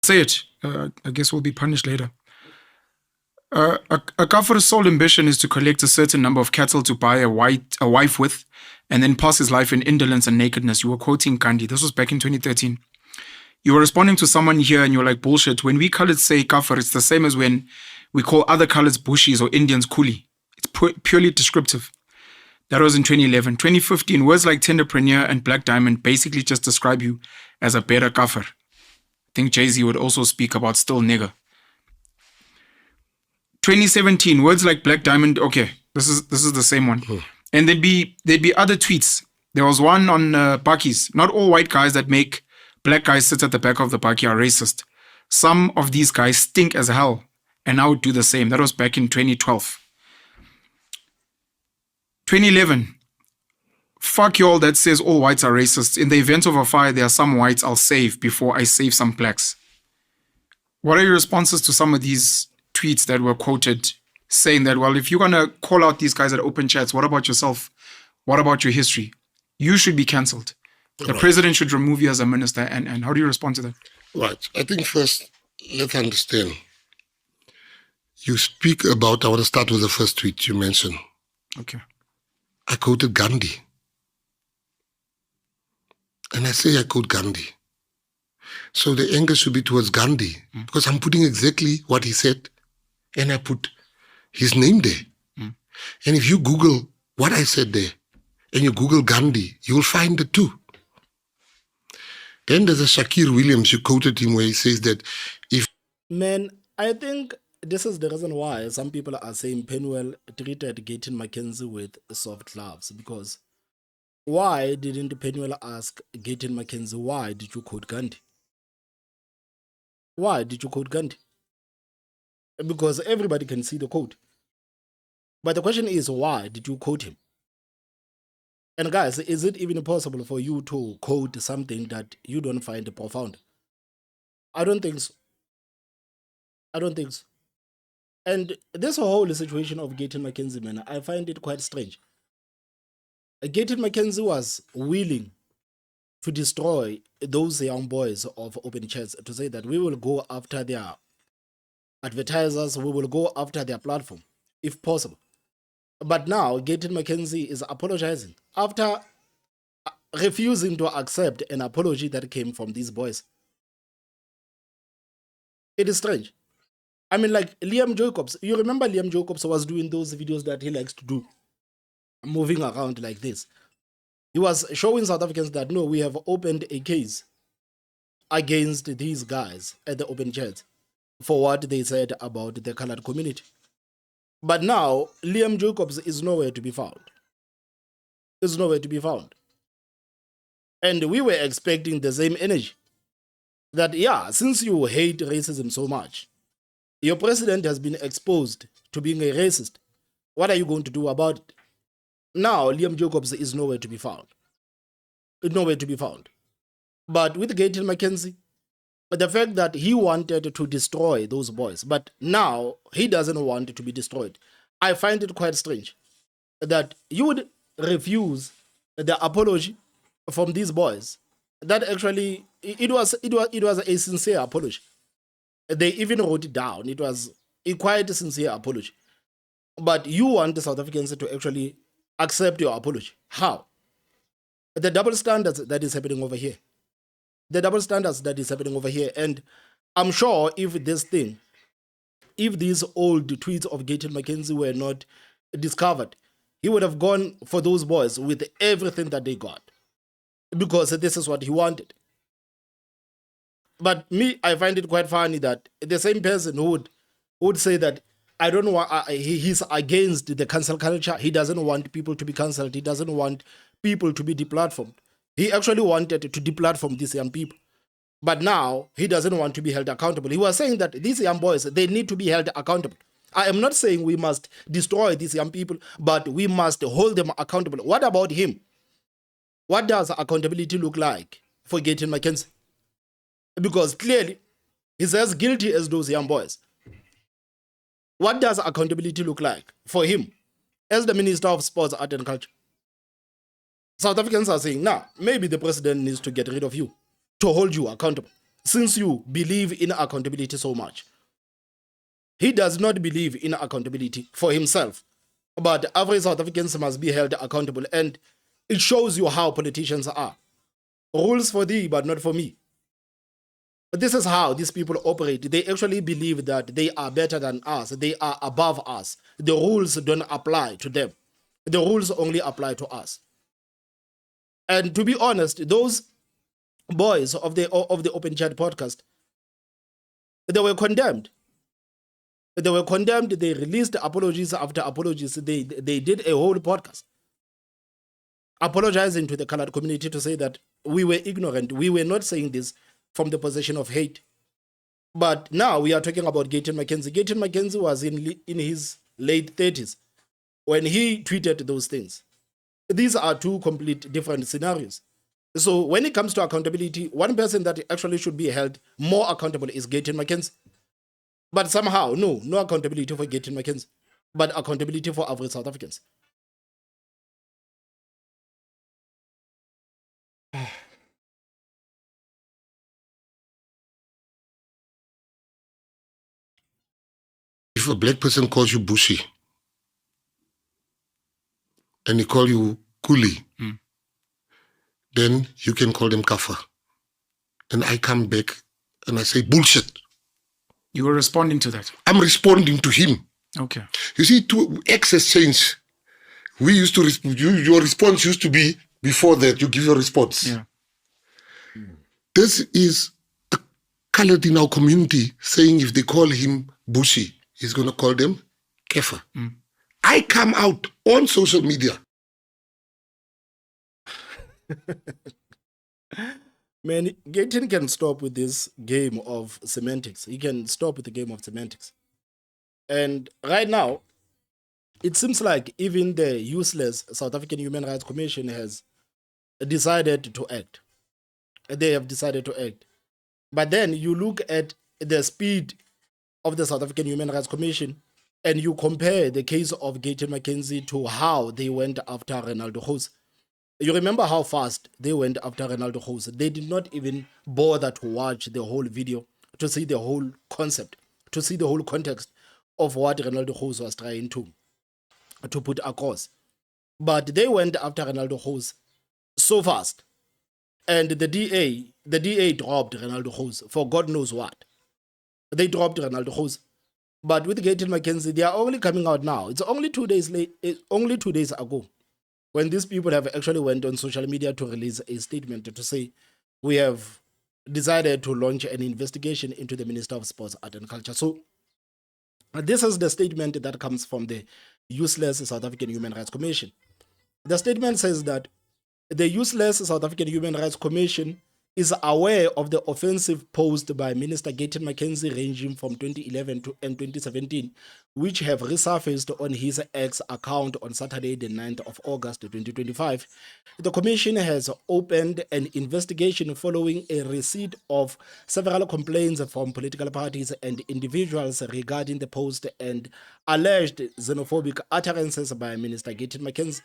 Say it. I guess we'll be punished later. A kafir's sole ambition is to collect a certain number of cattle to buy a wife with, and then pass his life in indolence and nakedness. You were quoting Gandhi. This was back in 2013. You were responding to someone here and you're like, bullshit. When we colors say kafir, it's the same as when we call other colors Bushis or Indians Kuli. It's purely descriptive. That was in 2011. 2015, words like tenderpreneur and black diamond basically just describe you as a better kafir. I think Jay-Z would also speak about still nigger. 2017, words like black diamond. Okay, this is the same one. And there'd be other tweets. There was one on bakkies. Not all white guys that make black guys sit at the back of the bakkie are racist. Some of these guys stink as hell, and I would do the same. That was back in 2012. 2011. Fuck y'all that says all whites are racist. In the event of a fire, there are some whites I'll save before I save some blacks. What are your responses to some of these tweets that were quoted saying that, well, if you're going to call out these guys at open chats, what about yourself? What about your history? You should be cancelled. The president should remove you as a minister. And how do you respond to that? Right. I think first, let's understand. You speak about, I want to start with the first tweet you mentioned. Okay. I quoted Gandhi. And I say I quote Gandhi. So the anger should be towards Gandhi because I'm putting exactly what he said and I put his name there. And if you Google what I said there and you Google Gandhi, you will find the two. Then there's a Shakir Williams, you quoted him where he says that if... Man, I think this is the reason why some people are saying Penwell treated Gayton McKenzie with soft gloves, because why didn't Penwell ask Gayton McKenzie, why did you quote Gandhi? Why did you quote Gandhi? Because everybody can see the quote. But the question is, why did you quote him? And guys, is it even possible for you to quote something that you don't find profound? I don't think so. I don't think so. And this whole situation of Gayton McKenzie, man, I find it quite strange. Gayton McKenzie was willing to destroy those young boys of open chats, to say that we will go after their advertisers, we will go after their platform, if possible. But now Gayton McKenzie is apologizing after refusing to accept an apology that came from these boys. It is strange. I mean, like Liam Jacobs, you remember Liam Jacobs was doing those videos that he likes to do, moving around like this. He was showing South Africans that, no, we have opened a case against these guys at the open chat for what they said about the colored community. But now, Liam Jacobs is nowhere to be found. Is nowhere to be found. And we were expecting the same energy. That, yeah, since you hate racism so much, your president has been exposed to being a racist. What are you going to do about it? Now, Liam Jacobs is nowhere to be found. Nowhere to be found. But with Gayton McKenzie, the fact that he wanted to destroy those boys, but now he doesn't want to be destroyed, I find it quite strange that you would refuse the apology from these boys. That actually, it was a sincere apology. They even wrote it down. It was a quite sincere apology. But you want the South Africans to actually accept your apology. How? The double standards that is happening over here. The double standards that is happening over here. And I'm sure if these old tweets of Gayton McKenzie were not discovered, he would have gone for those boys with everything that they got. Because this is what he wanted. But me, I find it quite funny that the same person who would say that, I don't know, he's against the cancel culture. He doesn't want people to be cancelled. He doesn't want people to be deplatformed. He actually wanted to deplatform these young people. But now, he doesn't want to be held accountable. He was saying that these young boys, they need to be held accountable. I am not saying we must destroy these young people, but we must hold them accountable. What about him? What does accountability look like for Gayton McKenzie? Because clearly, he's as guilty as those young boys. What does accountability look like for him as the Minister of Sports, Art and Culture? South Africans are saying, nah, maybe the president needs to get rid of you to hold you accountable. since you believe in accountability so much. He does not believe in accountability for himself, but average South Africans must be held accountable. And it shows you how politicians are. Rules for thee, but not for me. This is how these people operate. They actually believe that they are better than us. They are above us. The rules don't apply to them. The rules only apply to us. And to be honest, those boys of the Open Chat podcast, they were condemned. They were condemned. They released apologies after apologies. They did a whole podcast apologizing to the colored community to say that we were ignorant. We were not saying this from the position of hate. But now we are talking about Gayton McKenzie. Gayton McKenzie was in his late 30s when he tweeted those things. These are two complete different scenarios. So when it comes to accountability, one person that actually should be held more accountable is Gayton McKenzie. But somehow, no accountability for Gayton McKenzie, but accountability for average South Africans. If a black person calls you Bushi and he call you Kuli, then you can call them Kafa. And I come back and I say bullshit. You were responding to that. I'm responding to him. Okay. You see, X has changed. We used to, your response used to be before that, you give your response. Yeah. This is a colored in our community saying if they call him Bushi, he's going to call them Kefa. I come out on social media. Man, Gayton can stop with this game of semantics. He can stop with the game of semantics. And right now, it seems like even the useless South African Human Rights Commission has decided to act. They have decided to act. But then you look at the speed of the South African Human Rights Commission and you compare the case of Gayton McKenzie to how they went after Ronaldo Gous. You remember how fast they went after Ronaldo Gous. They did not even bother to watch the whole video, to see the whole concept, to see the whole context of what Ronaldo Gous was trying to put across. But they went after Ronaldo Gous so fast. And the DA dropped Ronaldo Gous for God knows what. They dropped Ronaldo Gous. But with Gayton McKenzie, they are only coming out now. It's only 2 days late. Only 2 days ago, when these people have actually went on social media to release a statement to say, we have decided to launch an investigation into the Minister of Sports, Art and Culture. So this is the statement that comes from the useless South African Human Rights Commission. The statement says that the useless South African Human Rights Commission is aware of the offensive posed by Minister Gayton McKenzie ranging from 2011 to 2017, which have resurfaced on his X account on Saturday, the 9th of August 2025. The Commission has opened an investigation following a receipt of several complaints from political parties and individuals regarding the post and alleged xenophobic utterances by Minister Gayton McKenzie.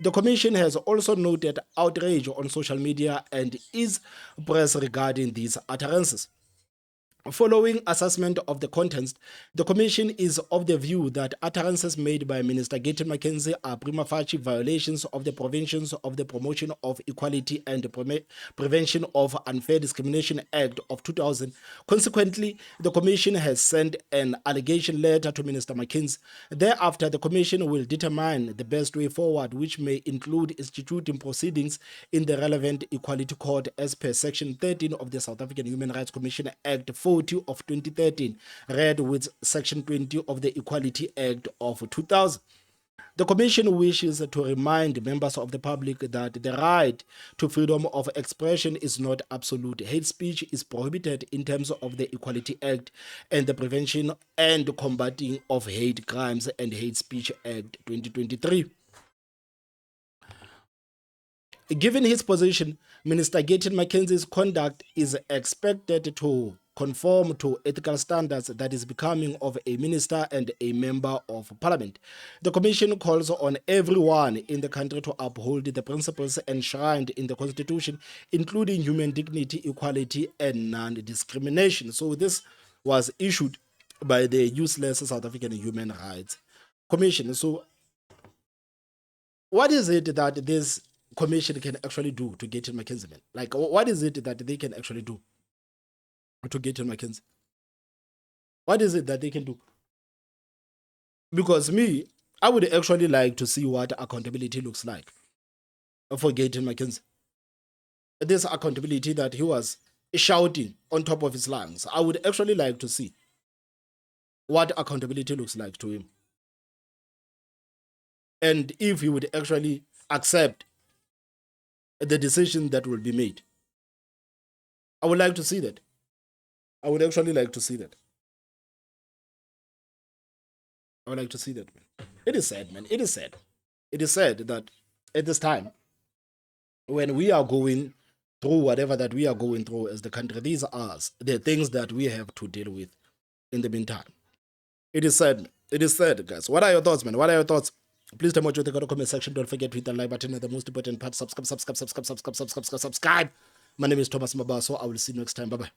The Commission has also noted outrage on social media and is press regarding these utterances. Following assessment of the contents, the Commission is of the view that utterances made by Minister Gayton McKenzie are prima facie violations of the Provisions of the Promotion of Equality and Prevention of Unfair Discrimination Act of 2000. Consequently, the Commission has sent an allegation letter to Minister McKenzie. Thereafter, the Commission will determine the best way forward, which may include instituting proceedings in the relevant equality court as per Section 13 of the South African Human Rights Commission Act 40 of 2013, read with Section 20 of the Equality Act of 2000. The Commission wishes to remind members of the public that the right to freedom of expression is not absolute. Hate speech is prohibited in terms of the Equality Act and the Prevention and Combating of Hate Crimes and Hate Speech Act 2023. Given his position, Minister Gayton McKenzie's conduct is expected to conform to ethical standards that is becoming of a minister and a member of parliament. The commission calls on everyone in the country to uphold the principles enshrined in the constitution, including human dignity, equality, and non-discrimination. So this was issued by the useless South African Human Rights Commission. So what is it that this commission can actually do to Gayton McKenzie, man? Like, what is it that they can actually do to Gayton McKenzie? What is it that they can do? Because me, I would actually like to see what accountability looks like for Gayton McKenzie. This accountability that he was shouting on top of his lungs, I would actually like to see what accountability looks like to him. And if he would actually accept the decision that will be made. I would like to see that. I would actually like to see that. I would like to see that, man. It is sad, man. It is sad. It is sad that at this time, when we are going through whatever that we are going through as the country, these are the things that we have to deal with in the meantime. It is sad. It is sad, guys. What are your thoughts, man? What are your thoughts? Please tell me what you think in the comment section. Don't forget to hit the like button and the most important part, subscribe. My name is Thomas Mabaso. I will see you next time. Bye-bye.